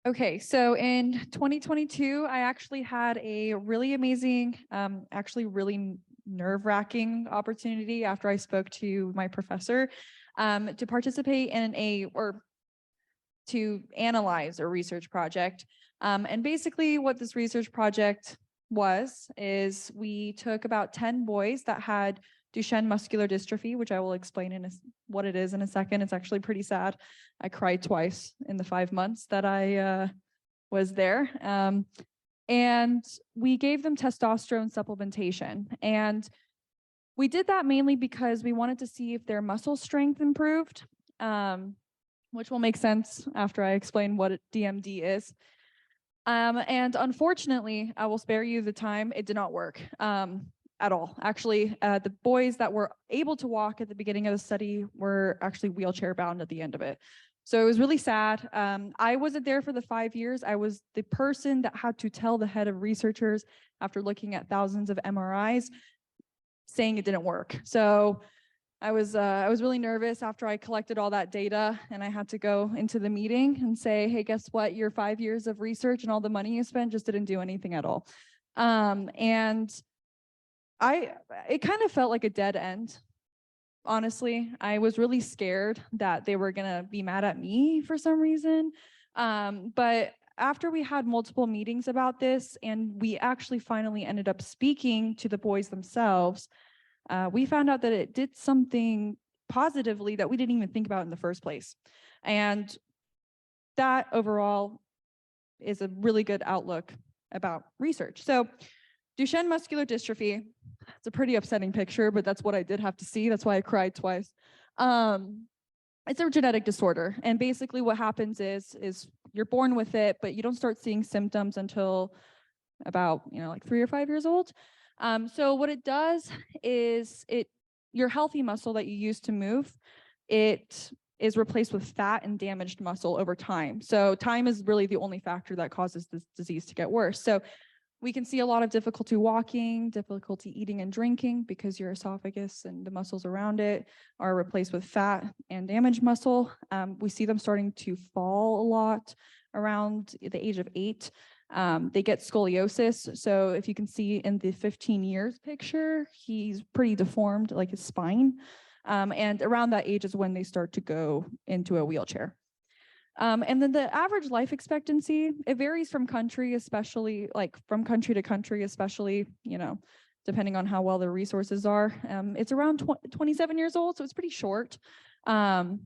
Okay, so in 2022, I actually had a really amazing, actually really nerve-wracking opportunity after I spoke to my professor to participate in or to analyze a research project. And basically what this research project is we took about 10 boys that had Duchenne Muscular Dystrophy, which I will explain what it is in a second. It's actually pretty sad. I cried twice in the 5 months that I was there. And we gave them testosterone supplementation. And we did that mainly because we wanted to see if their muscle strength improved, which will make sense after I explain what DMD is. And unfortunately, I will spare you the time, it did not work at all. Actually, the boys that were able to walk at the beginning of the study were actually wheelchair bound at the end of it. So it was really sad. I wasn't there for the 5 years. I was the person that had to tell the head of researchers after looking at thousands of MRIs saying it didn't work. So I was really nervous after I collected all that data, and I had to go into the meeting and say, hey, guess what? Your 5 years of research and all the money you spent just didn't do anything at all. And it kind of felt like a dead end. Honestly, I was really scared that they were gonna be mad at me for some reason. But after we had multiple meetings about this, and we actually finally ended up speaking to the boys themselves, we found out that it did something positively that we didn't even think about in the first place. And that overall is a really good outlook about research. So Duchenne muscular dystrophy, it's a pretty upsetting picture, but that's what I did have to see. That's why I cried twice. It's a genetic disorder. And basically what happens is you're born with it, but you don't start seeing symptoms until about, like 3 or 5 years old. So what it does is your healthy muscle that you use to move, it is replaced with fat and damaged muscle over time. So time is really the only factor that causes this disease to get worse. So we can see a lot of difficulty walking, difficulty eating and drinking because your esophagus and the muscles around it are replaced with fat and damaged muscle. We see them starting to fall a lot around the age of 8. They get scoliosis. So if you can see in the 15 years picture, he's pretty deformed, like his spine. And around that age is when they start to go into a wheelchair. And then the average life expectancy, it varies from country, especially like from country to country, especially, depending on how well their resources are. It's around 27 years old, so it's pretty short. And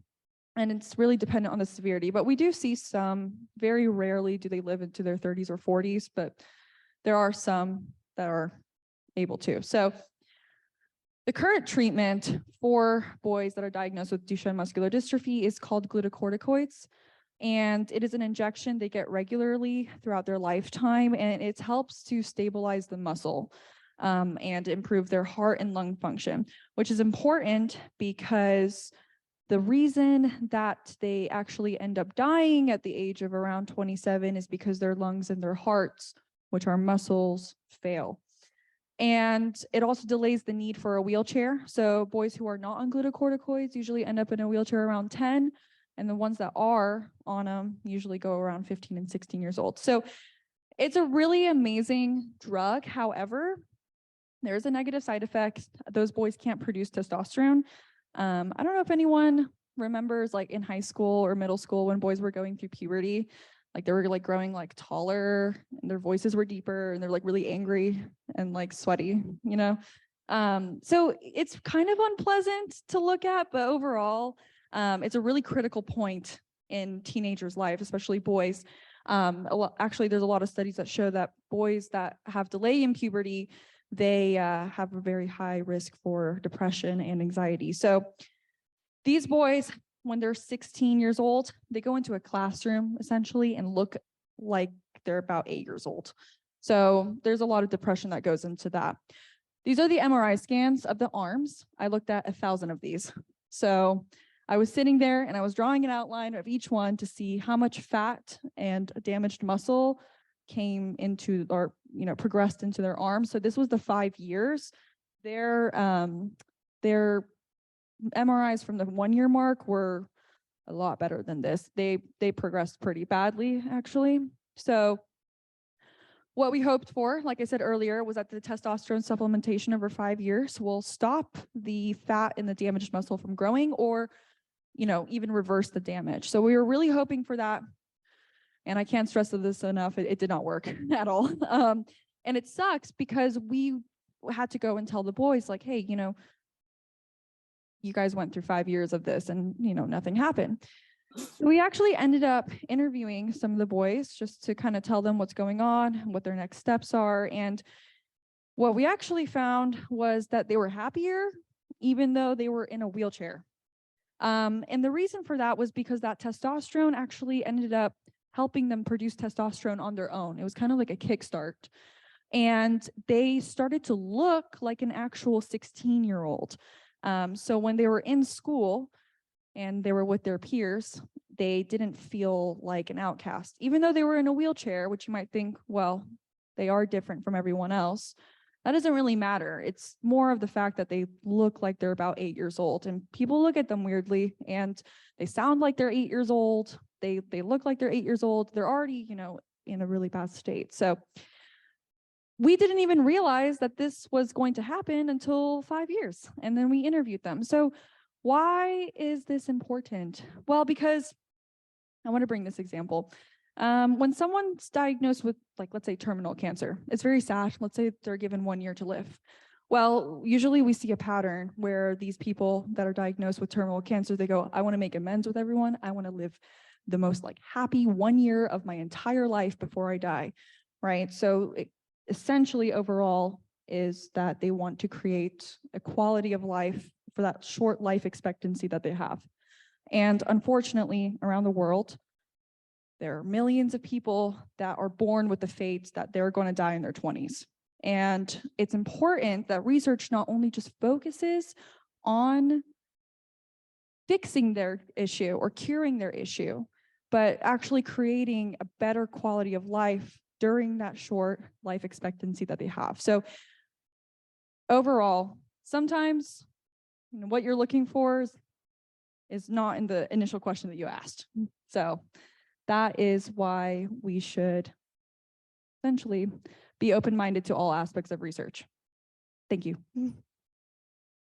it's really dependent on the severity, but we do see some, very rarely do they live into their 30s or 40s, but there are some that are able to. So the current treatment for boys that are diagnosed with Duchenne muscular dystrophy is called glucocorticoids. And it is an injection they get regularly throughout their lifetime, and it helps to stabilize the muscle and improve their heart and lung function, which is important because the reason that they actually end up dying at the age of around 27 is because their lungs and their hearts, which are muscles, fail. And it also delays the need for a wheelchair. So boys who are not on glucocorticoids usually end up in a wheelchair around 10, and the ones that are on them usually go around 15 and 16 years old. So it's a really amazing drug. However, there's a negative side effect. Those boys can't produce testosterone. I don't know if anyone remembers, like in high school or middle school when boys were going through puberty, like they were like growing like taller and their voices were deeper and they're like really angry and like sweaty, so it's kind of unpleasant to look at, but overall, it's a really critical point in teenagers' life, especially boys. Actually, there's a lot of studies that show that boys that have delay in puberty, they have a very high risk for depression and anxiety. So these boys, when they're 16 years old, they go into a classroom essentially and look like they're about 8 years old. So there's a lot of depression that goes into that. These are the MRI scans of the arms. I looked at 1,000 of these. So I was sitting there and I was drawing an outline of each one to see how much fat and damaged muscle came into or progressed into their arms. So this was the 5 years. Their MRIs from the 1 year mark were a lot better than this. They progressed pretty badly, actually. So what we hoped for, like I said earlier, was that the testosterone supplementation over 5 years will stop the fat in the damaged muscle from growing, or, you know, even reverse the damage. So we were really hoping for that. And I can't stress this enough. It did not work at all. And it sucks because we had to go and tell the boys, like, hey, you know, you guys went through 5 years of this and, you know, nothing happened. So we actually ended up interviewing some of the boys just to kind of tell them what's going on, what their next steps are. And what we actually found was that they were happier, even though they were in a wheelchair. And the reason for that was because that testosterone actually ended up helping them produce testosterone on their own. It was kind of like a kickstart. And they started to look like an actual 16-year-old. So when they were in school and they were with their peers, they didn't feel like an outcast, even though they were in a wheelchair, which you might think, well, they are different from everyone else. That doesn't really matter. It's more of the fact that they look like they're about 8 years old, and people look at them weirdly, and they sound like they're 8 years old. They look like they're 8 years old. They're already, you know, in a really bad state. So we didn't even realize that this was going to happen until 5 years. And then we interviewed them. So why is this important? Well, because I want to bring this example. When someone's diagnosed with, like, let's say terminal cancer, it's very sad. Let's say they're given 1 year to live. Well, usually we see a pattern where these people that are diagnosed with terminal cancer, they go, I want to make amends with everyone. I want to live the most like happy 1 year of my entire life before I die, right? So essentially overall is that they want to create a quality of life for that short life expectancy that they have. And unfortunately, around the world, there are millions of people that are born with the fate that they're going to die in their 20s. And it's important that research not only just focuses on fixing their issue or curing their issue, but actually creating a better quality of life during that short life expectancy that they have. So overall, sometimes what you're looking for is not in the initial question that you asked. So that is why we should essentially be open-minded to all aspects of research. Thank you.